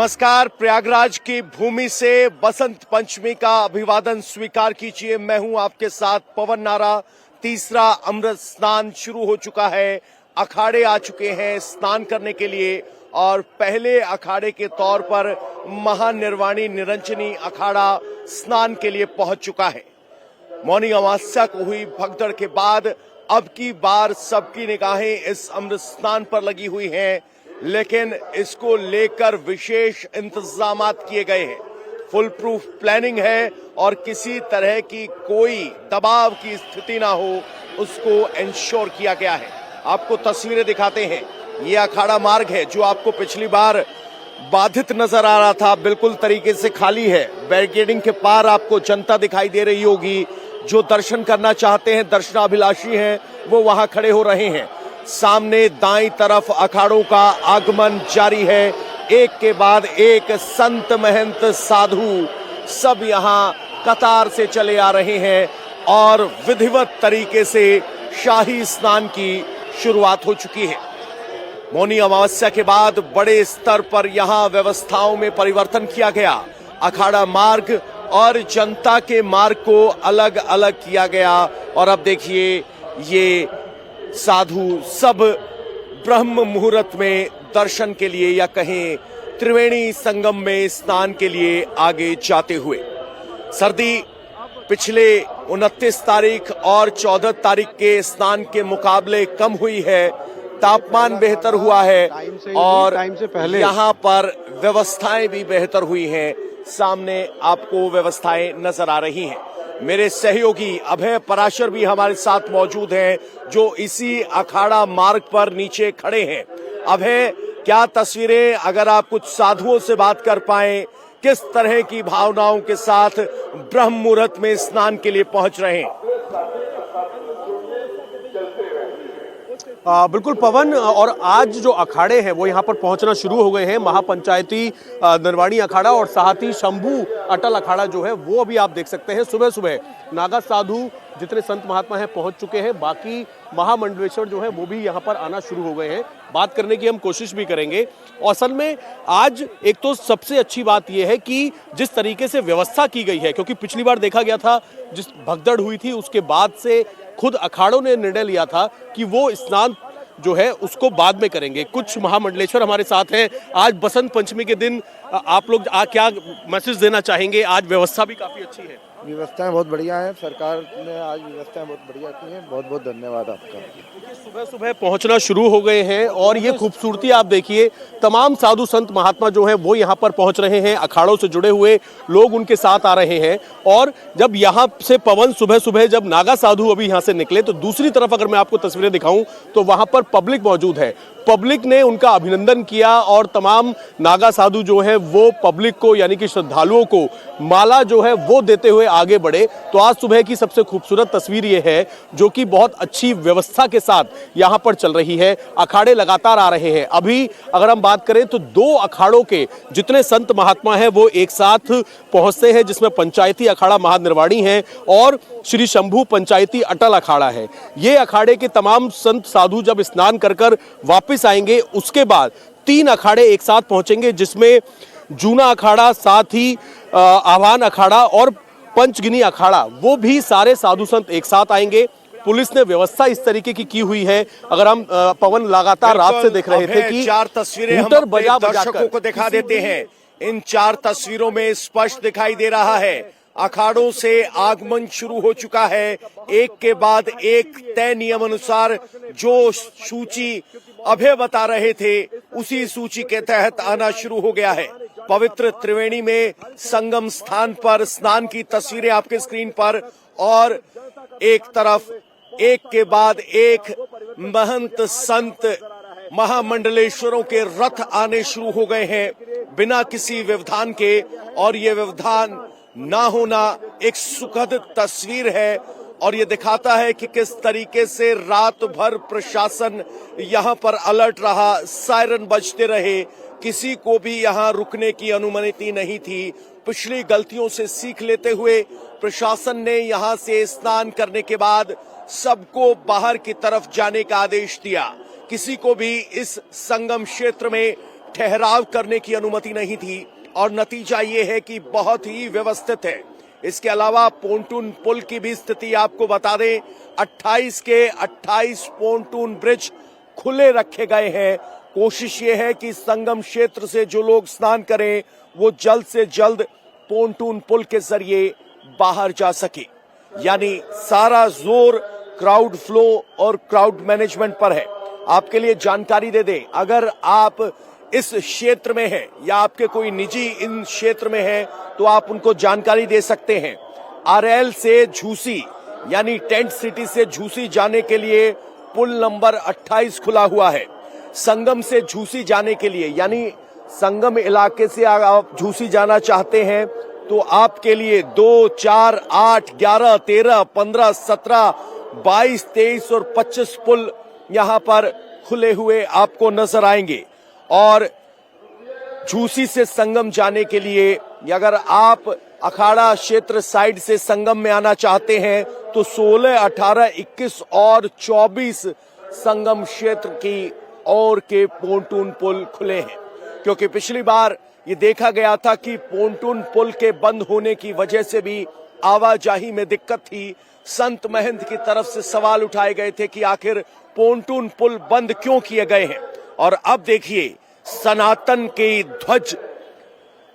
नमस्कार। प्रयागराज की भूमि से बसंत पंचमी का अभिवादन स्वीकार कीजिए। मैं हूं आपके साथ पवन नारा। तीसरा अमृत स्नान शुरू हो चुका है। अखाड़े आ चुके हैं स्नान करने के लिए और पहले अखाड़े के तौर पर महानिर्वाणी निरंजनी अखाड़ा स्नान के लिए पहुंच चुका है। मौनी अमावस्या को हुई भगदड़ के बाद अब की बार सबकी निगाहें इस अमृत स्नान पर लगी हुई हैं, लेकिन इसको लेकर विशेष इंतजामात किए गए हैं। फुल प्रूफ प्लानिंग है और किसी तरह की कोई दबाव की स्थिति ना हो, उसको इंश्योर किया गया है। आपको तस्वीरें दिखाते हैं। ये अखाड़ा मार्ग है जो आपको पिछली बार बाधित नजर आ रहा था, बिल्कुल तरीके से खाली है। बैरिकेडिंग के पार आपको जनता दिखाई दे रही होगी। जो दर्शन करना चाहते हैं, दर्शनाभिलाषी हैं, वो वहां खड़े हो रहे हैं। सामने दाईं तरफ अखाड़ों का आगमन जारी है। एक के बाद एक संत महंत साधु सब यहां कतार से चले आ रहे हैं और विधिवत तरीके से शाही स्नान की शुरुआत हो चुकी है। मौनी अमावस्या के बाद बड़े स्तर पर यहां व्यवस्थाओं में परिवर्तन किया गया। अखाड़ा मार्ग और जनता के मार्ग को अलग अलग किया गया और अब देखिए ये साधु सब ब्रह्म मुहूर्त में दर्शन के लिए या कहें त्रिवेणी संगम में स्नान के लिए आगे जाते हुए। सर्दी पिछले 29 तारीख और 14 तारीख के स्नान के मुकाबले कम हुई है। तापमान बेहतर हुआ है और यहाँ पर व्यवस्थाएं भी बेहतर हुई हैं। सामने आपको व्यवस्थाएं नजर आ रही हैं। मेरे सहयोगी अभय पराशर भी हमारे साथ मौजूद हैं, जो इसी अखाड़ा मार्ग पर नीचे खड़े हैं। अभय, क्या तस्वीरें, अगर आप कुछ साधुओं से बात कर पाएं, किस तरह की भावनाओं के साथ ब्रह्म मुहूर्त में स्नान के लिए पहुंच रहे हैं? बिल्कुल पवन, और आज जो अखाड़े हैं वो यहाँ पर पहुंचना शुरू हो गए हैं। महापंचायती निर्वाणी अखाड़ा और साहती शंभू अटल अखाड़ा जो है वो अभी आप देख सकते हैं। सुबह सुबह नागा साधु जितने संत महात्मा हैं पहुंच चुके हैं। बाकी महामंडलेश्वर जो है वो भी यहाँ पर आना शुरू हो गए हैं। बात करने की हम कोशिश भी करेंगे। और असल में आज एक तो सबसे अच्छी बात यह है कि जिस तरीके से व्यवस्था की गई है, क्योंकि पिछली बार देखा गया था जिस भगदड़ हुई थी उसके बाद से खुद अखाड़ों ने निर्णय लिया था कि वो स्नान जो है उसको बाद में करेंगे। कुछ महामंडलेश्वर हमारे साथ हैं। आज बसंत पंचमी के दिन आप लोग क्या मैसेज देना चाहेंगे? आज व्यवस्था भी काफी अच्छी है। व्यवस्थाएं बहुत बढ़िया है। सरकार ने आज व्यवस्थाएं बहुत बढ़िया की हैं। बहुत बहुत धन्यवाद आपका। सुबह सुबह पहुंचना शुरू हो गए हैं और ये खूबसूरती आप देखिए। तमाम साधु संत महात्मा जो हैं वो यहाँ पर पहुंच रहे हैं। अखाड़ों से जुड़े हुए लोग उनके साथ आ रहे हैं। और जब यहाँ से पवन सुबह सुबह जब नागा साधु अभी यहाँ से निकले तो दूसरी तरफ अगर मैं आपको तस्वीरें दिखाऊं तो वहां पर पब्लिक मौजूद है। पब्लिक ने उनका अभिनंदन किया और तमाम नागा साधु जो है वो पब्लिक को यानी कि श्रद्धालुओं को माला जो है वो देते हुए आगे बढ़े। तो आज सुबह की सबसे खूबसूरत तस्वीर ये है जो कि बहुत अच्छी व्यवस्था के साथ यहाँ पर चल रही है। अखाड़े लगातार आ रहे हैं। अभी अगर हम बात करें तो 2 अखाड़ों के जितने संत महात्मा हैं वो एक साथ पहुंचते हैं, जिसमें पंचायती अखाड़ा महानिर्वाणी है और श्री शंभू पंचायती अटल अखाड़ा है। ये अखाड़े के तमाम संत साधु जब स्नान कर वापस आएंगे उसके बाद 3 अखाड़े एक साथ पहुंचेंगे, जिसमें जूना अखाड़ा, साथ ही आह्वान अखाड़ा और पंचगिनी अखाड़ा, वो भी सारे साधु संत एक साथ आएंगे। पुलिस ने व्यवस्था इस तरीके की हुई है। अगर हम पवन लगातार रात से देख रहे थे कि 4 तस्वीरें हम अपने दर्शकों को दिखा देते हैं। इन 4 तस्वीरों में स्पष्ट दिखाई दे रहा है अखाड़ों से आगमन शुरू हो चुका है। एक के बाद एक तय नियम अनुसार जो सूची अभय बता रहे थे उसी सूची के तहत आना शुरू हो गया है। पवित्र त्रिवेणी में संगम स्थान पर स्नान की तस्वीरें आपके स्क्रीन पर और एक तरफ एक के बाद एक महंत संत महामंडलेश्वरों के रथ आने शुरू हो गए हैं बिना किसी व्यवधान के। और ये व्यवधान ना होना एक सुखद तस्वीर है और ये दिखाता है कि किस तरीके से रात भर प्रशासन यहाँ पर अलर्ट रहा। सायरन बजते रहे, किसी को भी यहाँ रुकने की अनुमति नहीं थी। पिछली गलतियों से सीख लेते हुए प्रशासन ने यहाँ से स्नान करने के बाद सबको बाहर की तरफ जाने का आदेश दिया। किसी को भी इस संगम क्षेत्र में ठहराव करने की अनुमति नहीं थी और नतीजा ये है कि बहुत ही व्यवस्थित है। इसके अलावा पोंटून पुल की भी स्थिति आपको बता दें, 28 के 28 पोंटून ब्रिज खुले रखे गए हैं। कोशिश ये है कि संगम क्षेत्र से जो लोग स्नान करें वो जल्द से जल्द पोंटून पुल के जरिए बाहर जा सके। यानी सारा जोर क्राउड फ्लो और क्राउड मैनेजमेंट पर है। आपके लिए जानकारी दे दें, अगर आप इस क्षेत्र में हैं या आपके कोई निजी इन क्षेत्र में है तो आप उनको जानकारी दे सकते हैं। आरएल से झूसी यानी टेंट सिटी से झूसी जाने के लिए पुल नंबर 28 खुला हुआ है। संगम से झूसी जाने के लिए यानी संगम इलाके से आप झूसी जाना चाहते हैं तो आपके लिए 2, 4, 8, 11, 13, 15, 17, 22, 23 और 25 पुल यहां पर खुले हुए आपको नजर आएंगे। और झूसी से संगम जाने के लिए अगर आप अखाड़ा क्षेत्र साइड से संगम में आना चाहते हैं तो 16, 18, 21 और 24 संगम क्षेत्र की ओर के पोंटून पुल खुले हैं। क्योंकि पिछली बार ये देखा गया था कि पोंटून पुल के बंद होने की वजह से भी आवाजाही में दिक्कत थी। संत महंत की तरफ से सवाल उठाए गए थे कि आखिर पोंटून पुल बंद क्यों किए गए हैं। और अब देखिए सनातन की ध्वज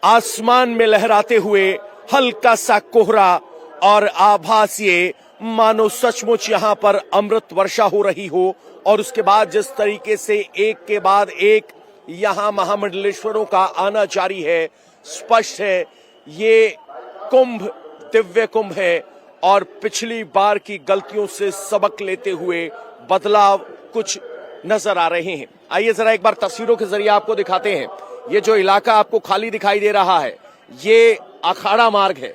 आसमान में लहराते हुए हल्का सा कोहरा और आभास ये मानो सचमुच यहां पर अमृत वर्षा हो रही हो। और उसके बाद जिस तरीके से एक के बाद एक यहां महामंडलेश्वरों का आना जारी है, स्पष्ट है ये कुंभ दिव्य कुंभ है और पिछली बार की गलतियों से सबक लेते हुए बदलाव कुछ नजर आ रहे हैं। आइए जरा एक बार तस्वीरों के जरिए आपको दिखाते हैं। ये जो इलाका आपको खाली दिखाई दे रहा है ये अखाड़ा मार्ग है।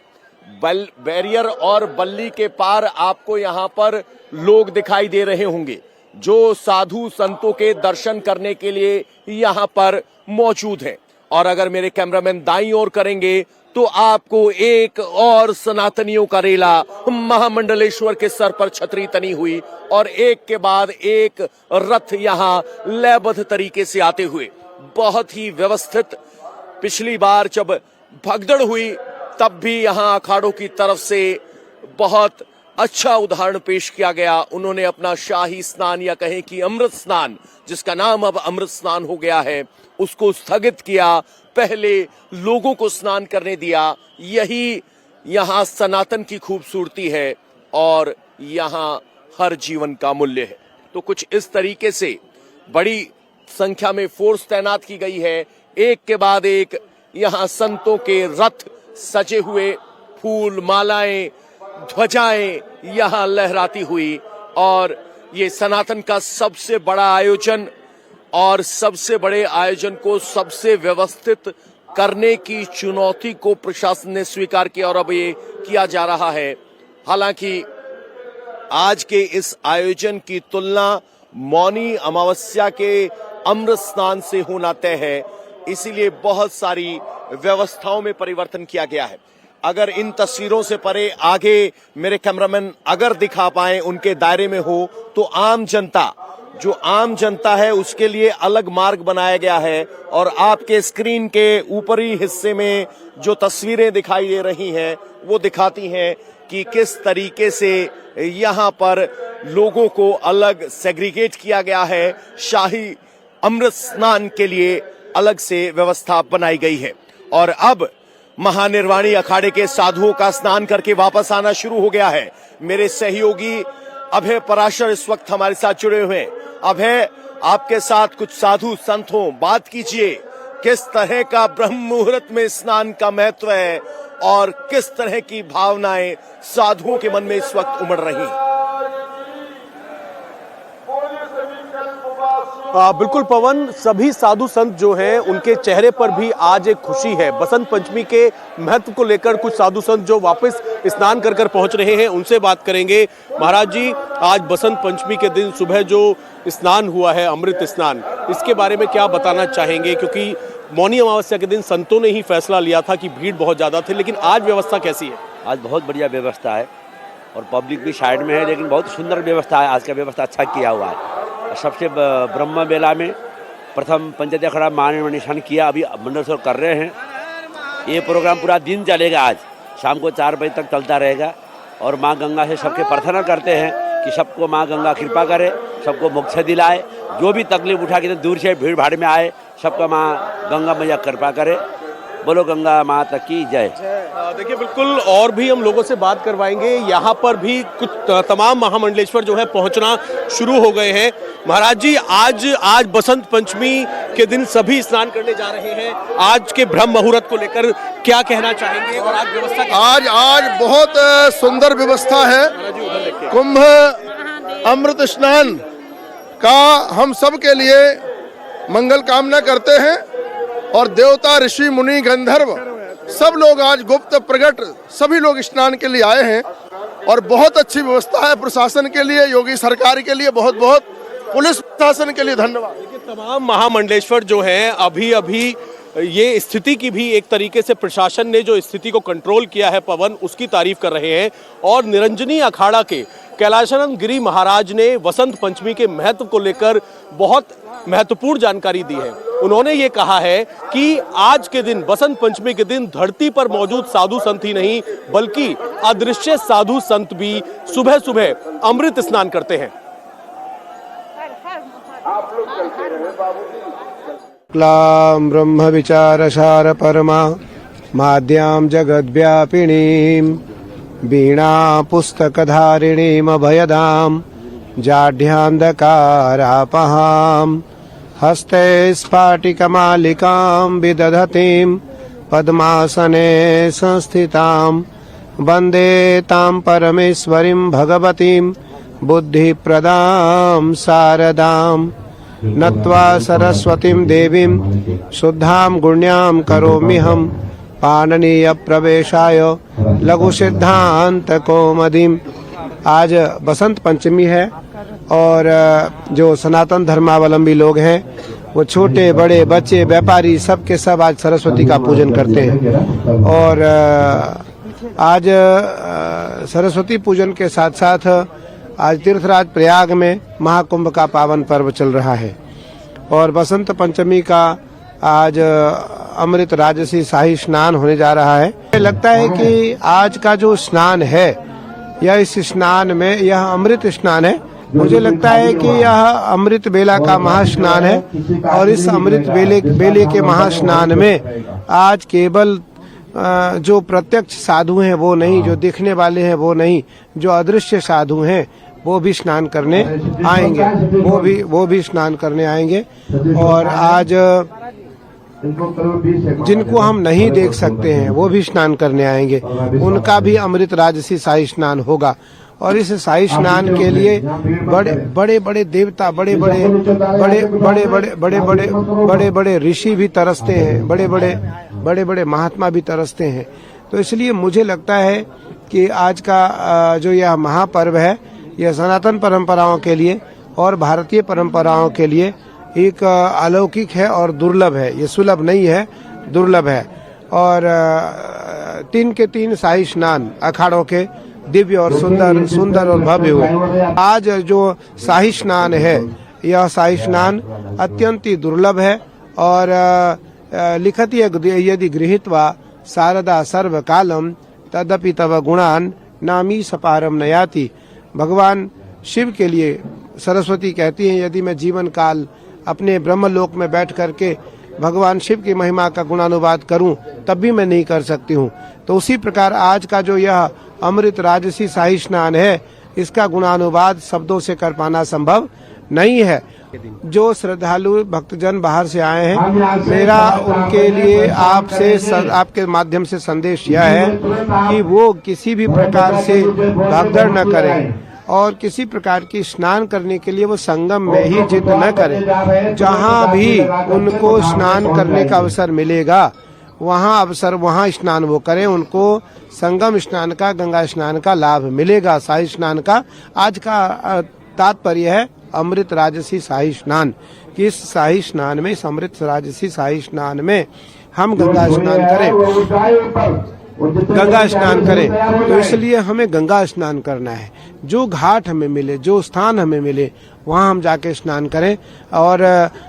बैरियर और बल्ली के पार आपको यहाँ पर लोग दिखाई दे रहे होंगे जो साधु संतों के दर्शन करने के लिए यहाँ पर मौजूद हैं। और अगर मेरे कैमरामैन दाईं ओर करेंगे तो आपको एक और सनातनियों का रेला महामंडलेश्वर के सर पर छतरी तनी हुई और एक के बाद एक रथ यहाँ लयबद्ध तरीके से आते हुए बहुत ही व्यवस्थित। पिछली बार जब भगदड़ हुई तब भी यहाँ अखाड़ों की तरफ से बहुत अच्छा उदाहरण पेश किया गया। उन्होंने अपना शाही स्नान या कहें कि अमृत स्नान, जिसका नाम अब अमृत स्नान हो गया है, उसको स्थगित किया। पहले लोगों को स्नान करने दिया। यही यहाँ सनातन की खूबसूरती है और यहाँ हर जीवन का मूल्य है। तो कुछ इस तरीके से बड़ी संख्या में फोर्स तैनात की गई है। एक के बाद एक यहाँ संतों के रथ सजे हुए, फूल मालाएं ध्वजाएं यहाँ लहराती हुई। और ये सनातन का सबसे बड़ा आयोजन और सबसे बड़े आयोजन को सबसे व्यवस्थित करने की चुनौती को प्रशासन ने स्वीकार किया और अब ये किया जा रहा है। हालांकि आज के इस आयोजन की तुलना मौनी अमावस्या के अमृत स्नान से होना तय है, इसीलिए बहुत सारी व्यवस्थाओं में परिवर्तन किया गया है। अगर इन तस्वीरों से परे आगे मेरे कैमरामैन अगर दिखा पाए उनके दायरे में हो तो आम जनता है उसके लिए अलग मार्ग बनाया गया है। और आपके स्क्रीन के ऊपरी हिस्से में जो तस्वीरें दिखाई दे रही हैं वो दिखाती हैं कि किस तरीके से यहाँ पर लोगों को अलग सेग्रीगेट किया गया है। शाही अमृत स्नान के लिए अलग से व्यवस्था बनाई गई है। और अब महानिर्वाणी अखाड़े के साधुओं का स्नान करके वापस आना शुरू हो गया है। मेरे सहयोगी अभय पराशर इस वक्त हमारे साथ जुड़े हुए हैं। अभय, आपके साथ कुछ साधु संत हो, बात कीजिए किस तरह का ब्रह्म मुहूर्त में स्नान का महत्व है और किस तरह की भावनाएं साधुओं के मन में इस वक्त उमड़ रही हैं। बिल्कुल पवन, सभी साधु संत जो हैं उनके चेहरे पर भी आज एक खुशी है। बसंत पंचमी के महत्व को लेकर कुछ साधु संत जो वापस स्नान कर कर पहुंच रहे हैं उनसे बात करेंगे। महाराज जी, आज बसंत पंचमी के दिन सुबह जो स्नान हुआ है, अमृत स्नान, इसके बारे में क्या बताना चाहेंगे? क्योंकि मौनी अमावस्या के दिन संतों ने ही फैसला लिया था कि भीड़ बहुत ज्यादा थी, लेकिन आज व्यवस्था कैसी है? आज बहुत बढ़िया व्यवस्था है और पब्लिक भी साइड में है, लेकिन बहुत सुंदर व्यवस्था है। आज का व्यवस्था अच्छा किया हुआ है। सबसे ब्रह्म बेला में प्रथम पंचायती अखाड़ा मान निशान किया, अभी मंडलोत्सव कर रहे हैं। ये प्रोग्राम पूरा दिन चलेगा, आज शाम को 4 बजे तक चलता रहेगा। और माँ गंगा से सबके प्रार्थना करते हैं कि सबको माँ गंगा कृपा करे, सबको मोक्ष दिलाए। जो भी तकलीफ उठा के दूर से भीड़ भाड़ में आए, सबका माँ गंगा मैया कृपा करे। बोलो गंगा माता की जय। देखिए बिल्कुल, और भी हम लोगों से बात करवाएंगे। यहाँ पर भी कुछ तमाम महामंडलेश्वर जो है पहुंचना शुरू हो गए हैं। महाराज जी, आज बसंत पंचमी के दिन सभी स्नान करने जा रहे हैं। आज के ब्रह्म मुहूर्त को लेकर क्या कहना चाहेंगे? और आज व्यवस्था आज बहुत सुंदर व्यवस्था है। कुंभ अमृत स्नान का हम सब के लिए मंगल कामना करते हैं। और देवता, ऋषि, मुनि, गंधर्व सब लोग आज गुप्त प्रगट सभी लोग स्नान के लिए आए हैं। और बहुत अच्छी व्यवस्था है प्रशासन के लिए, योगी सरकार के लिए बहुत बहुत, पुलिस प्रशासन के लिए धन्यवाद। तमाम महामंडलेश्वर जो हैं अभी ये स्थिति की भी एक तरीके से प्रशासन ने जो स्थिति को कंट्रोल किया है पवन, उसकी तारीफ कर रहे हैं। और निरंजनी अखाड़ा के कैलाशानंद गिरी महाराज ने वसंत पंचमी के महत्व को लेकर बहुत महत्वपूर्ण जानकारी दी है। उन्होंने ये कहा है कि आज के दिन, बसंत पंचमी के दिन, धरती पर मौजूद साधु संत ही नहीं बल्कि अदृश्य साधु संत भी सुबह सुबह अमृत स्नान करते हैं। क्लां ब्रह्म विचारसार परमा माद्यां जगद्व्यापिनीं वीणा पुस्तकधारिणीं अभयदां जाढ्यान्धकारापहां हस्ते स्फाटिकमालिकां विदधतीं पद्मासने संस्थितां वन्दे तां परमेश्वरीं भगवतीं बुद्धिप्रदां शारदां नत्वा सरस्वतीं देवीं शुद्धां गुण्यां करोम्यहं पाणिनीय प्रवेशाय लघु सिद्धांत कौमुदीं। आज बसंत पंचमी है और जो सनातन धर्मावलंबी लोग हैं वो छोटे बड़े बच्चे व्यापारी सब के सब आज सरस्वती का पूजन करते हैं। और आज सरस्वती पूजन के साथ साथ आज तीर्थराज प्रयाग में महाकुंभ का पावन पर्व चल रहा है। और बसंत पंचमी का आज अमृत राजसी शाही स्नान होने जा रहा है। लगता है कि आज का जो स्नान है, यह इस स्नान में यह अमृत स्नान है। मुझे लगता है कि यह अमृत बेला का महास्नान है। और इस अमृत बेले के महास्नान में आज केवल जो प्रत्यक्ष साधु हैं वो नहीं, जो दिखने वाले हैं वो नहीं, जो अदृश्य साधु हैं वो भी स्नान करने आएंगे, वो भी स्नान करने आएंगे। और आज जिनको हम नहीं देख सकते हैं वो भी स्नान करने आएंगे, उनका भी अमृत राजसी शाही स्नान होगा। और इस शाही स्नान के लिए बड़े बड़े देवता, बड़े बड़े ऋषि भी तरसते हैं, बड़े बड़े महात्मा भी तरसते हैं। तो इसलिए मुझे लगता है कि आज का जो यह महापर्व है, यह सनातन परंपराओं के लिए और भारतीय परंपराओं के लिए एक अलौकिक है और दुर्लभ है। ये सुलभ नहीं है, दुर्लभ है। और 3 के 3 शाही स्नान अखाड़ों के दिव्य और सुंदर और भव्य हुए। आज जो शाही स्नान है, यह शाही स्नान अत्यंत ही दुर्लभ है। और लिखति यदि गृहीत्वा शारदा सर्व कालम तदपि तव गुणान नामी सपारम नयाति। भगवान शिव के लिए सरस्वती कहती हैं, यदि मैं जीवन काल अपने ब्रह्मलोक में बैठ करके भगवान शिव की महिमा का गुणानुवाद करूं तब भी मैं नहीं कर सकती हूं। तो उसी प्रकार आज का जो यह अमृत राजसी शाही स्नान है, इसका गुणानुवाद शब्दों से कर पाना संभव नहीं है। जो श्रद्धालु भक्तजन बाहर से आए हैं, मेरा उनके लिए आपके माध्यम से संदेश यह है कि वो किसी भी प्रकार से भागदौड़ न करें और किसी प्रकार की स्नान करने के लिए वो संगम में ही जिद न करें। जहाँ भी उनको स्नान करने का अवसर मिलेगा वहाँ स्नान वो करें। उनको संगम स्नान का, गंगा स्नान का लाभ मिलेगा। शाही स्नान का आज का तात्पर्य है अमृत राजसी शाही स्नान। कि इस शाही स्नान में, इस अमृत राजसी शाही स्नान में हम गंगा स्नान करें। तो इसलिए हमें गंगा स्नान करना है। जो घाट हमें मिले, जो स्थान हमें मिले, वहाँ हम जाके स्नान करें और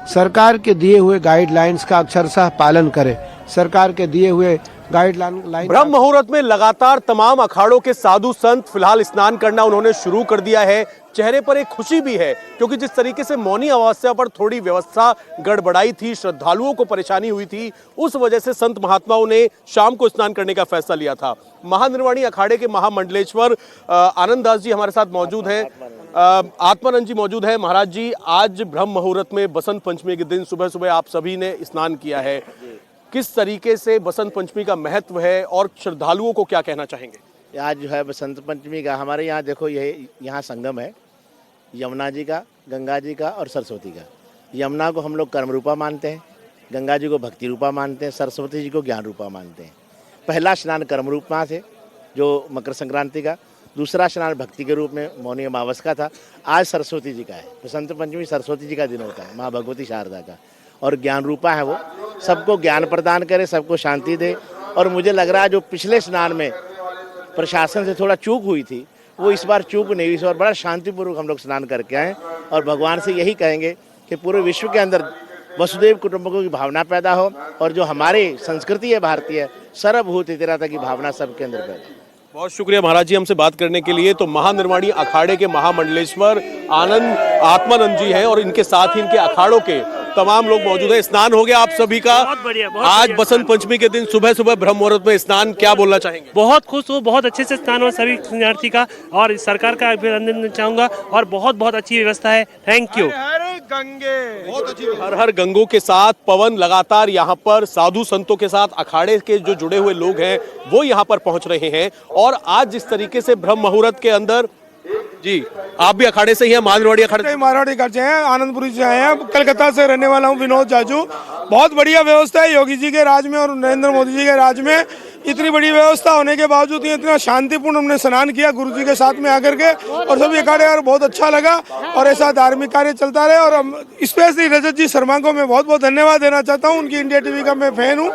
सरकार के दिए हुए गाइडलाइंस का अक्षरशः पालन करें। सरकार के दिए हुए गाइडलाइन ब्रह्म मुहूर्त में लगातार तमाम अखाड़ों के साधु संत फिलहाल स्नान करना उन्होंने शुरू कर दिया है। चेहरे पर एक खुशी भी है क्योंकि जिस तरीके से मौनी अमावस्या पर थोड़ी व्यवस्था गड़बड़ाई थी, श्रद्धालुओं को परेशानी हुई थी, उस वजह से संत महात्माओं ने शाम को स्नान करने का फैसला लिया था। महानिर्वाणी अखाड़े के महामंडलेश्वर आनंद दास जी हमारे साथ मौजूद हैं, आत्मानंद जी मौजूद है। महाराज जी, आज ब्रह्म मुहूर्त में बसंत पंचमी के दिन सुबह सुबह आप सभी ने स्नान किया है, किस तरीके से बसंत पंचमी का महत्व है और श्रद्धालुओं को क्या कहना चाहेंगे? आज जो है बसंत पंचमी का हमारे यहाँ देखो यहाँ संगम है, यमुना जी का, गंगा जी का और सरस्वती का। यमुना को हम लोग कर्म रूपा मानते हैं, गंगा जी को भक्ति रूपा मानते हैं, सरस्वती जी को ज्ञान रूपा मानते हैं। पहला स्नान कर्म रूप में थे जो मकर संक्रांति का, दूसरा स्नान भक्ति के रूप में मौनी अमावस का था। आज सरस्वती जी का है। बसंत पंचमी सरस्वती जी का दिन होता है, माँ भगवती शारदा का, और ज्ञान रूपा है वो। सबको ज्ञान प्रदान करे, सबको शांति दे। और मुझे लग रहा है जो पिछले स्नान में प्रशासन से थोड़ा चूक हुई थी वो इस बार चूक नहीं हुई। इस बार बड़ा शांतिपूर्वक हम लोग स्नान करके आए और भगवान से यही कहेंगे कि पूरे विश्व के अंदर वसुदेव कुटुंबकों की भावना पैदा हो और जो हमारी संस्कृति है भारतीय, सर्वभूत हितैषी की भावना सबके अंदर पैदा हो। बहुत शुक्रिया महाराज जी हमसे बात करने के लिए। तो महानिर्वाणी अखाड़े के महामंडलेश्वर आत्मानंद जी हैं और इनके साथ ही इनके अखाड़ों के तमाम लोग मौजूद हैं। स्नान हो गया आप सभी का? बहुत बढ़िया, बहुत आज बढ़िया। बसंत पंचमी के दिन सुबह सुबह ब्रह्म मुहूर्त में स्नान, क्या बोलना चाहेंगे? बहुत खुश हूँ, बहुत अच्छे से स्नान हुआ सभी शरणार्थी का, और सरकार का अभिनंदन चाहूंगा। और बहुत बहुत अच्छी व्यवस्था है। Thank you. बहुत अच्छी। हर हर गंगों के साथ पवन लगातार यहाँ पर साधु संतों के साथ अखाड़े के जो जुड़े हुए लोग हैं वो यहाँ पर पहुंच रहे हैं। और आज जिस तरीके से ब्रह्म मुहूर्त के अंदर, जी आप भी अखाड़े से ही हैं? मारवाड़ी अखाड़े? मारवाड़ी अखाड़े से हैं, आनंदपुरी से आए हैं, कलकत्ता से रहने वाला हूँ, विनोद जाजू। बहुत बढ़िया व्यवस्था है योगी जी के राज में और नरेंद्र मोदी जी के राज में। इतनी बड़ी व्यवस्था होने के बावजूद इतना शांतिपूर्ण हमने स्नान किया गुरु जी के साथ में आकर के, और सभी अखाड़े और बहुत अच्छा लगा। और ऐसा धार्मिक कार्य चलता रहे। और स्पेशली रजत जी शर्मा को मैं बहुत बहुत धन्यवाद देना चाहता हूँ, उनकी इंडिया टीवी का मैं फैन हूँ।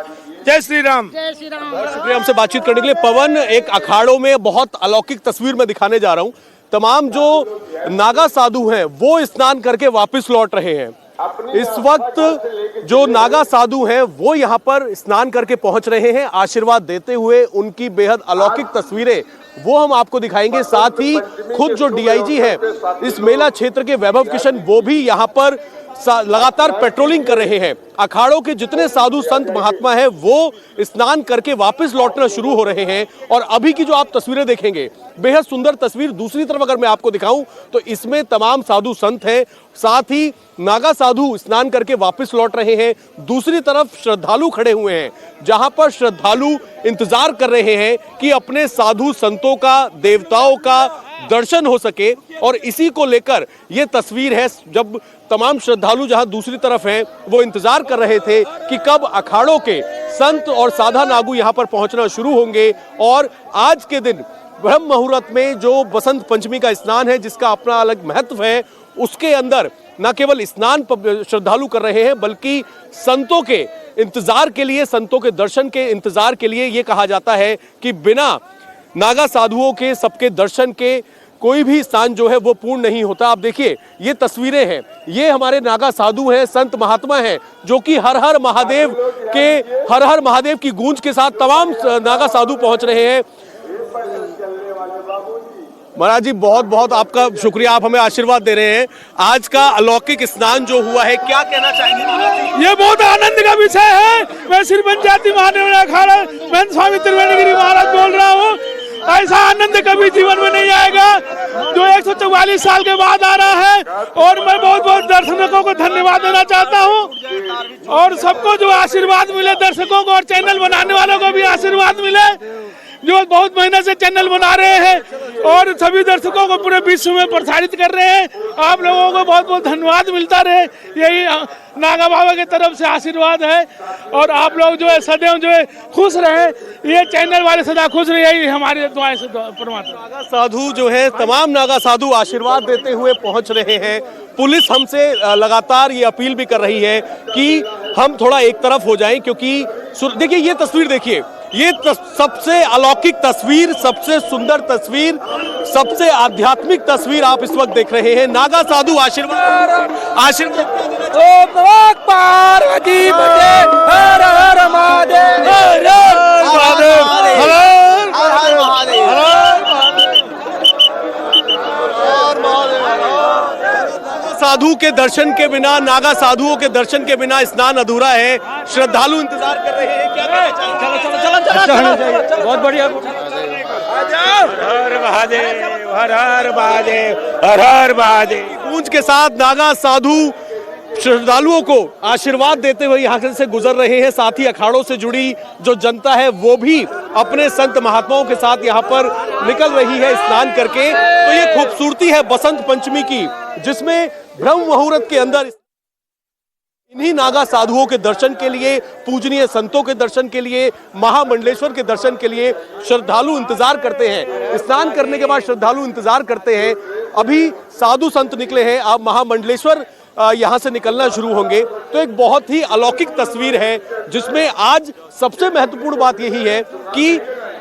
जय श्री राम। जय श्री राम। शुक्रिया हमसे बातचीत करने के लिए। पवन, एक अखाड़ों में बहुत अलौकिक तस्वीर में दिखाने जा रहा हूँ। तमाम जो नागा साधु हैं वो स्नान करके वापस लौट रहे हैं। इस वक्त जो नागा साधु हैं वो यहाँ पर स्नान करके पहुंच रहे हैं, आशीर्वाद देते हुए। उनकी बेहद अलौकिक तस्वीरें वो हम आपको दिखाएंगे। साथ ही खुद जो डीआईजी है इस मेला क्षेत्र के, वैभव किशन, वो भी यहाँ पर लगातार पेट्रोलिंग कर रहे हैं। अखाड़ों के जितने साधु संत महात्मा हैं वो स्नान करके वापस लौटना शुरू हो रहे हैं। और अभी की जो आप तस्वीरें देखेंगे, बेहद सुंदर तस्वीर। दूसरी तरफ अगर मैं आपको दिखाऊं तो इसमें तमाम साधु संत हैं, साथ ही नागा साधु स्नान करके वापस लौट रहे हैं। दूसरी तरफ श्रद्धालु खड़े हुए हैं, जहां पर श्रद्धालु इंतजार कर रहे हैं कि अपने साधु संतों का, देवताओं का दर्शन हो सके। और इसी को लेकर ये तस्वीर है, जब तमाम श्रद्धालु जहां दूसरी तरफ हैं वो इंतजार कर रहे थे कि कब अखाड़ों के संत और साधा नागु यहां पर पहुंचना शुरू होंगे। और आज के दिन ब्रह्म मुहूर्त में जो बसंत पंचमी का स्नान है, जिसका अपना अलग महत्व है, उसके अंदर न केवल स्नान श्रद्धालु कर रहे हैं बल्कि संतों के इंतजार के लिए, संतों के दर्शन के इंतजार के लिए। ये कहा जाता है कि बिना नागा साधुओं के, सबके दर्शन के कोई भी स्नान जो है वो पूर्ण नहीं होता। आप देखिए ये तस्वीरें हैं, ये हमारे नागा साधु हैं, संत महात्मा हैं, जो कि हर हर महादेव की गूंज के साथ तमाम नागा साधु पहुंच रहे हैं। महाराज जी बहुत बहुत आपका शुक्रिया, आप हमें आशीर्वाद दे रहे हैं। आज का अलौकिक स्नान जो हुआ है, क्या कहना चाहेंगे महाराज जी? ये बहुत आनंद का विषय है। मैं श्री पंचायती महानिर्वाणी अखाड़ा मैं स्वामी त्रिवेणीगिरी महाराज बोल रहा हूँ। ऐसा आनंद कभी जीवन में नहीं आएगा जो 144 साल के बाद आ रहा है। और मैं बहुत बहुत दर्शकों को धन्यवाद देना चाहता हूँ, और सबको जो आशीर्वाद मिले, दर्शकों को और चैनल बनाने वालों को भी आशीर्वाद मिले, जो बहुत मेहनत से चैनल बना रहे हैं और सभी दर्शकों को पूरे विश्व में प्रसारित कर रहे हैं। आप लोगों को बहुत बहुत धन्यवाद मिलता रहे, यही नागा बाबा की तरफ से आशीर्वाद है। और आप लोग जो है सदैव जो है खुश रहे, ये चैनल वाले सदा खुश रहे, यही हमारी दुआ से परमात्मा। नागा साधु जो है, तमाम नागा साधु आशीर्वाद देते हुए पहुंच रहे हैं। पुलिस हमसे लगातार ये अपील भी कर रही है कि हम थोड़ा एक तरफ हो जाएं, क्योंकि देखिए ये तस्वीर देखिए, ये सबसे अलौकिक तस्वीर, सबसे सुंदर तस्वीर, सबसे आध्यात्मिक तस्वीर आप इस वक्त देख रहे हैं। नागा साधु आशीर्वाद पार्वती हर हर महादेव, हर हर साधु के दर्शन के बिना, नागा साधुओं के दर्शन के बिना स्नान अधूरा है। श्रद्धालु इंतजार कर रहे हैं। क्या कहना चाहिए? बहुत बढ़िया। हर महादेव, हर हर महादेव, हर हर महादेव। गूंज के साथ नागा साधु श्रद्धालुओं को आशीर्वाद देते हुए यहाँ से गुजर रहे हैं। साथ ही अखाड़ों से जुड़ी जो जनता है वो भी अपने संत महात्माओं के साथ यहाँ पर निकल रही है स्नान करके। तो ये खूबसूरती है बसंत पंचमी की, जिसमें ब्रह्म मुहूर्त के अंदर इन्हीं नागा साधुओं के दर्शन के लिए, पूजनीय संतों के दर्शन के लिए, महामंडलेश्वर के दर्शन के लिए श्रद्धालु इंतजार करते हैं। स्नान करने के बाद श्रद्धालु इंतजार करते हैं। अभी साधु संत निकले हैं, अब महामंडलेश्वर यहाँ से निकलना शुरू होंगे। तो एक बहुत ही अलौकिक तस्वीर है, जिसमें आज सबसे महत्वपूर्ण बात यही है कि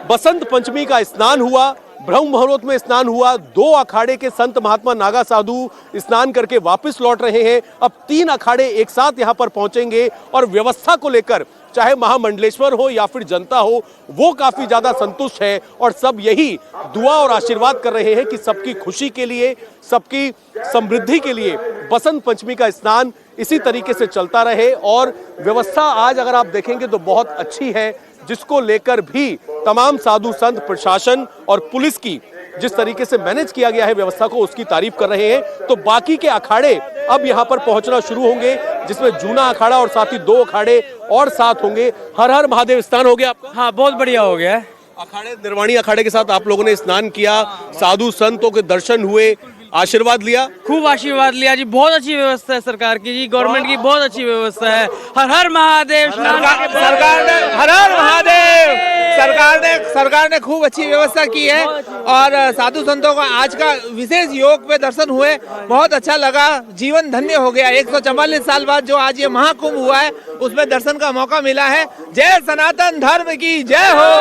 बसंत पंचमी का स्नान हुआ, ब्रह्म मुहूर्त में स्नान हुआ। 2 अखाड़े के संत महात्मा नागा साधु स्नान करके वापस लौट रहे हैं। अब 3 अखाड़े एक साथ यहाँ पर पहुंचेंगे और व्यवस्था को लेकर चाहे महामंडलेश्वर हो या फिर जनता हो, वो काफी ज्यादा संतुष्ट है और सब यही दुआ और आशीर्वाद कर रहे हैं कि सबकी खुशी के लिए, सबकी समृद्धि के लिए बसंत पंचमी का स्नान इसी तरीके से चलता रहे। और व्यवस्था आज अगर आप देखेंगे तो बहुत अच्छी है, जिसको लेकर भी तमाम साधु संत, प्रशासन और पुलिस की जिस तरीके से मैनेज किया गया है व्यवस्था को, उसकी तारीफ कर रहे हैं। तो बाकी के अखाड़े अब यहाँ पर पहुंचना शुरू होंगे, जिसमें जूना अखाड़ा और साथ ही 2 अखाड़े और साथ होंगे। हर हर महादेव। स्नान हो गया आपका? हाँ, बहुत बढ़िया हो गया है। अखाड़े, निर्वाणी अखाड़े के साथ आप लोगों ने स्नान किया, साधु संतों के दर्शन हुए, आशीर्वाद लिया? खूब आशीर्वाद लिया जी। बहुत अच्छी व्यवस्था है सरकार की जी, गवर्नमेंट की बहुत अच्छी व्यवस्था है। हर हर महादेव। सरकार ने हर हर महादेव, सरकार ने खूब अच्छी व्यवस्था की है। और साधु संतों का आज का विशेष योग पे दर्शन हुए, बहुत अच्छा लगा। जीवन धन्य हो गया। 144 साल बाद जो आज ये महाकुंभ हुआ है, उसमें दर्शन का मौका मिला है। जय सनातन धर्म की जय हो।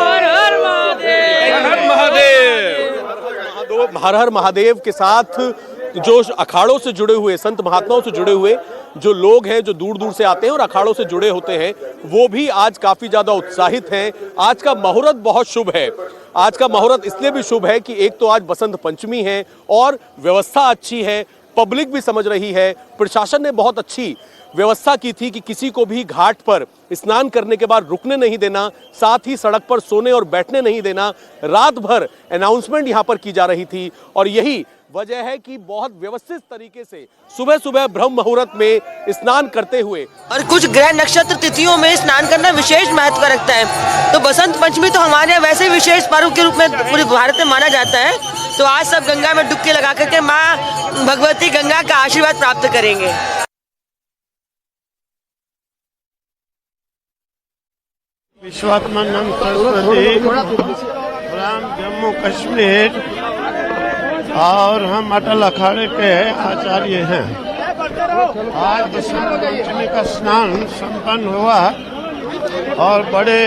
हर हर महादेव, हर हर महादेव। हर हर महादेव के साथ जो अखाड़ों से जुड़े हुए, संत महात्माओं से जुड़े हुए जो लोग हैं, जो दूर दूर से आते हैं और अखाड़ों से जुड़े होते हैं, वो भी आज काफी ज्यादा उत्साहित हैं। आज का मुहूर्त बहुत शुभ है। आज का मुहूर्त इसलिए भी शुभ है कि एक तो आज बसंत पंचमी है और व्यवस्था अच्छी है, पब्लिक भी समझ रही है। प्रशासन ने बहुत अच्छी व्यवस्था की थी कि किसी को भी घाट पर स्नान करने के बाद रुकने नहीं देना, साथ ही सड़क पर सोने और बैठने नहीं देना। रात भर अनाउंसमेंट यहाँ पर की जा रही थी और यही वजह है कि बहुत व्यवस्थित तरीके से सुबह सुबह ब्रह्म मुहूर्त में स्नान करते हुए और कुछ ग्रह नक्षत्र तिथियों में स्नान करना विशेष महत्व रखता है। तो बसंत पंचमी तो हमारे यहाँ वैसे विशेष पर्व के रूप में पूरे भारत में माना जाता है। तो आज सब गंगा में डुबकी लगा करके माँ भगवती गंगा का आशीर्वाद प्राप्त करेंगे। विश्वात्मानंद सरस्वती, ग्राम जम्मू कश्मीर, और हम अटल अखाड़े के आचार्य हैं। आज बसंत पंचमी का स्नान संपन्न हुआ और बड़े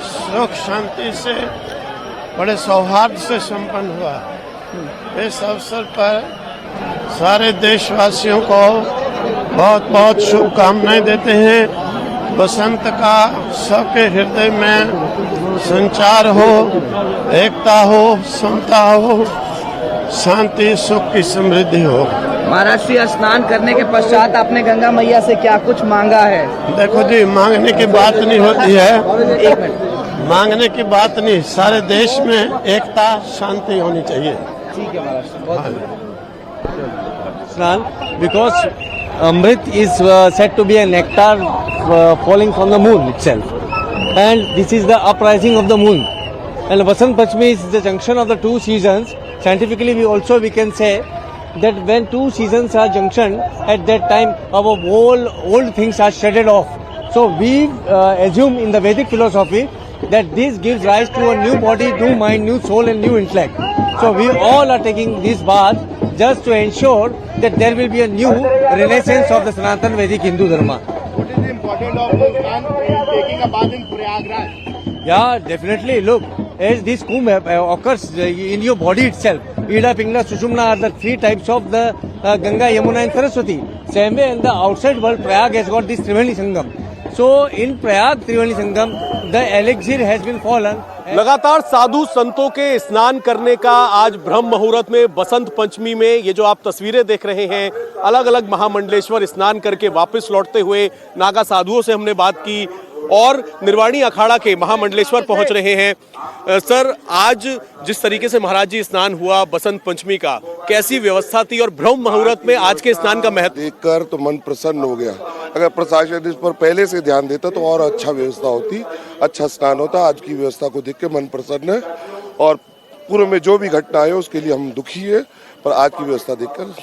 सुख शांति से, बड़े सौहार्द से संपन्न हुआ। इस अवसर पर सारे देशवासियों को बहुत बहुत शुभकामनाएं देते हैं। बसंत का सबके हृदय में संचार हो, एकता हो, समता हो, शांति सुख की समृद्धि हो। महाराज जी, स्नान करने के पश्चात आपने गंगा मैया से क्या कुछ मांगा है? देखो जी, मांगने की बात नहीं होती है, मांगने की बात नहीं, सारे देश में एकता शांति होनी चाहिए। ठीक है महाराज। स्नान because Amrit is said to be a nectar falling from the moon itself, and this is the uprising of the moon. And Vasant Panchami is the junction of the 2 seasons. Scientifically, we can say that when 2 seasons are junction, at that time our whole old things are shredded off. So we assume in the Vedic philosophy that this gives rise to a new body, new mind, new soul, and new intellect. So we all are taking this bath just to ensure that there will be a new renaissance of the Sanatan Vedic Hindu Dharma. What is the importance of taking a bath in Prayagraj? Yeah, definitely. Look, as this kumbh occurs in your body itself, Ida, Pingla, Sushumna are the three types of the Ganga, Yamuna and Saraswati. Same way in the outside world, Prayag has got this Triveni Sangam. So in Prayag Triveni Sangam, the elixir has been fallen. लगातार साधु संतों के स्नान करने का आज ब्रह्म मुहूर्त में बसंत पंचमी में ये जो आप तस्वीरें देख रहे हैं, अलग अलग महामंडलेश्वर स्नान करके वापस लौटते हुए नागा साधुओं से हमने बात की और निर्वाणी अखाड़ा के महामंडलेश्वर पहुंच रहे हैं। सर, आज जिस तरीके से महाराज जी स्नान हुआ बसंत पंचमी का, कैसी व्यवस्था थी और ब्रह्म मुहूर्त में आज के स्नान का महत्व देखकर तो मन प्रसन्न हो गया। अगर प्रशासन इस पर पहले से ध्यान देता तो और अच्छा व्यवस्था होती, अच्छा स्नान होता। आज की व्यवस्था को देख के मन प्रसन्न है और पूर्व में जो भी घटना है उसके लिए हम दुखी है, पर आज की व्यवस्था देखकर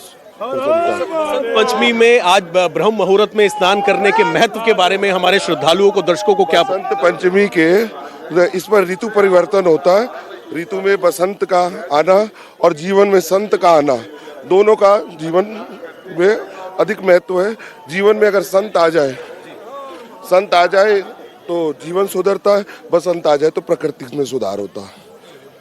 पंचमी में आज ब्रह्म मुहूर्त में स्नान करने के महत्व के बारे में हमारे श्रद्धालुओं को, दर्शकों को क्या? बसंत पंचमी के इस पर ऋतु परिवर्तन होता है। ऋतु में बसंत का आना और जीवन में संत का आना, दोनों का जीवन में अधिक महत्व है। जीवन में अगर संत आ जाए तो जीवन सुधरता है, बसंत आ जाए तो प्रकृति में सुधार होता है।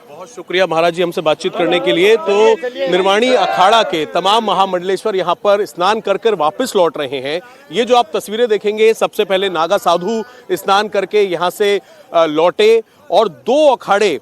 बहुत शुक्रिया महाराज जी हमसे बातचीत करने के लिए। तो निर्वाणी अखाड़ा के तमाम महामंडलेश्वर यहाँ पर स्नान कर कर वापस लौट रहे हैं। ये जो आप तस्वीरें देखेंगे, सबसे पहले नागा साधु स्नान करके यहाँ से लौटे और दो अखाड़े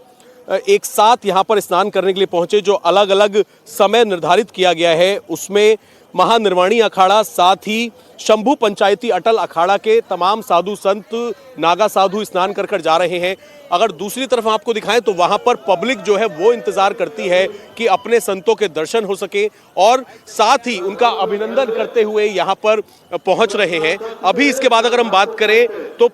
एक साथ यहाँ पर स्नान करने के लिए पहुंचे। जो अलग अलग समय निर्धारित किया गया है उसमें महानिर्वाणी अखाड़ा, साथ ही शंभू पंचायती अटल अखाड़ा के तमाम साधु संत नागा साधु स्नान कर कर जा रहे हैं। अगर दूसरी तरफ आपको दिखाएं तो वहां पर पब्लिक जो है वो इंतजार करती है कि अपने संतों के दर्शन हो सके और साथ ही उनका अभिनंदन करते हुए यहां पर पहुंच रहे हैं। अभी इसके बाद अगर हम बात करें तो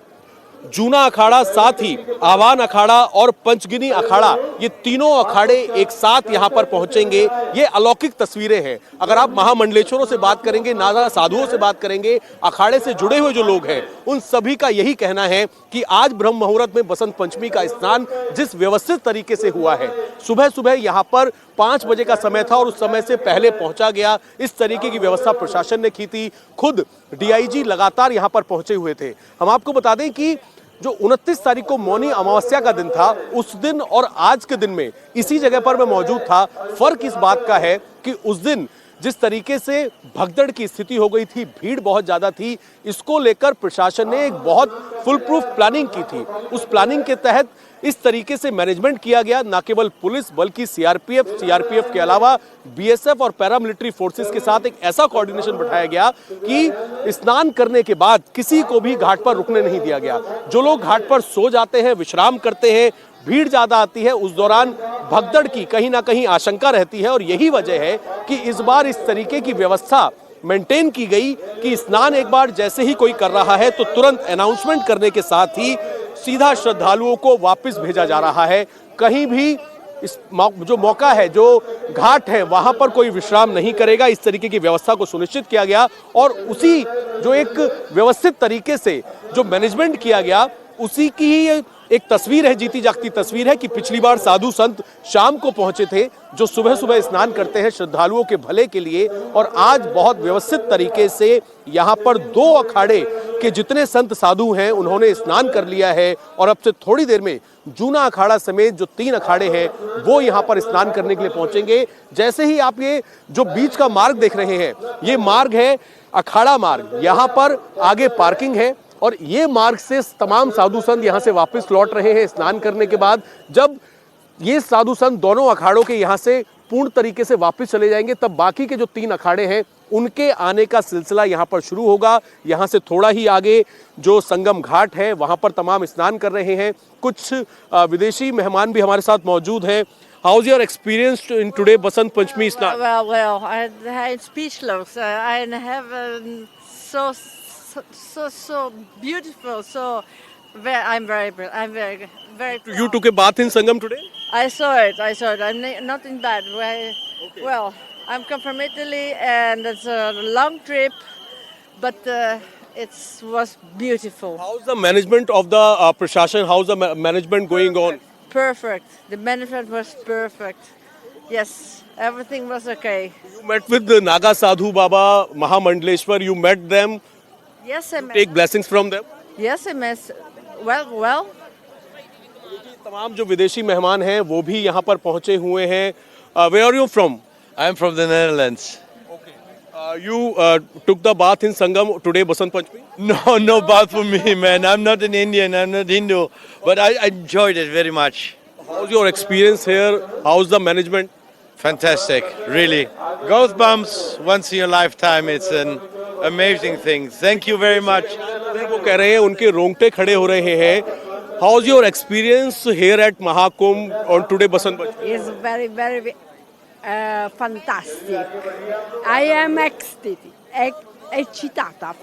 जूना अखाड़ा, साथ ही आवान अखाड़ा और पंचगिनी अखाड़ा, ये तीनों अखाड़े एक साथ यहाँ पर पहुंचेंगे। ये अलौकिक तस्वीरें हैं। अगर आप महामंडलेश्वरों से बात करेंगे, नागा साधुओं से बात करेंगे, अखाड़े से जुड़े हुए जो लोग हैं, उन सभी का यही कहना है कि आज ब्रह्म मुहूर्त में बसंत पंचमी का स्नान जिस व्यवस्थित तरीके से हुआ है, सुबह सुबह यहाँ पर 5 बजे का समय था और उस समय से पहले पहुंचा गया, इस तरीके की व्यवस्था प्रशासन ने की थी। खुद डीआईजी लगातार यहाँ पर पहुंचे हुए थे। हम आपको बता दें कि जो 29 तारीख को मौनी अमावस्या का दिन था, उस दिन और आज के दिन में इसी जगह पर मैं मौजूद था। फर्क इस बात का है कि उस दिन जिस तरीके से भगदड़ की स्थिति हो गई थी, भीड़ बहुत ज्यादा थी, इसको लेकर प्रशासन ने एक बहुत फुल प्रूफ प्लानिंग की थी। उस प्लानिंग के तहत इस तरीके से मैनेजमेंट किया गया, न केवल पुलिस बल्कि सीआरपीएफ के अलावा बीएसएफ और पैरामिलिट्री फोर्सेस के साथ एक ऐसा कोऑर्डिनेशन बैठाया गया कि स्नान करने के बाद किसी को भी घाट पर रुकने नहीं दिया गया। जो लोग घाट पर सो जाते हैं, विश्राम करते हैं, भीड़ ज्यादा आती है, उस दौरान भगदड़ की कहीं ना कहीं आशंका रहती है और यही वजह है कि इस बार इस तरीके की व्यवस्था मेंटेन की गई कि स्नान एक बार जैसे ही कोई कर रहा है तो तुरंत अनाउंसमेंट करने के साथ ही सीधा श्रद्धालुओं को वापस भेजा जा रहा है। कहीं भी इस जो मौका है, जो घाट है, वहां पर कोई विश्राम नहीं करेगा। इस तरीके की व्यवस्था को सुनिश्चित किया गया और उसी जो एक व्यवस्थित तरीके से जो मैनेजमेंट किया गया, उसी की ही एक तस्वीर है, जीती जागती तस्वीर है कि पिछली बार साधु संत शाम को पहुंचे थे जो सुबह सुबह स्नान करते हैं श्रद्धालुओं के भले के लिए, और आज बहुत व्यवस्थित तरीके से यहाँ पर 2 अखाड़े के जितने संत साधु हैं उन्होंने स्नान कर लिया है और अब से थोड़ी देर में जूना अखाड़ा समेत जो 3 अखाड़े हैं वो यहाँ पर स्नान करने के लिए पहुंचेंगे। जैसे ही आप ये जो बीच का मार्ग देख रहे हैं, ये मार्ग है अखाड़ा मार्ग। यहाँ पर आगे पार्किंग है और ये मार्ग से तमाम साधु संत यहाँ से वापस लौट रहे हैं स्नान करने के बाद। जब ये साधु संत दोनों अखाड़ों के यहाँ से पूर्ण तरीके से वापस चले जाएंगे, तब बाकी के जो 3 अखाड़े हैं उनके आने का सिलसिला यहाँ पर शुरू होगा। यहाँ से थोड़ा ही आगे जो संगम घाट है वहाँ पर तमाम स्नान कर रहे हैं। कुछ विदेशी मेहमान भी हमारे साथ मौजूद हैं। How is your experience in today Basant Panchami Snan? Well, I'm speechless. I have so beautiful. I'm very. You took a bath in Sangam today? I saw it. I'm not in bad. Well, I'm come from Italy and it's a long trip, but it was beautiful. How's the management of the Prashashan? How's the management going on? Perfect. The management was perfect. Yes, everything was okay. You met with the Naga Sadhu Baba Mahamandleshwar. You met them. Yes, I met. Take blessings from them. Yes, I met. Well. तमाम जो विदेशी मेहमान हैं वो भी यहाँ पर पहुंचे हुए हैं। Where are you from? I am from the Netherlands. You took the bath in Sangam today, Basant Panchami? No, no bath for me, man. I'm not an Indian, I'm not Hindu, but I enjoyed it very much. How's your experience here? How's the management? Fantastic, really. Goosebumps once in your lifetime. It's an amazing thing. Thank you very much. वो कह रहे हैं उनके रोंगटे खड़े हो रहे हैं। How's your experience here at Mahakumbh on today, Basant Panchami? It's very, very fantastic. I am ecstatic, eccitata.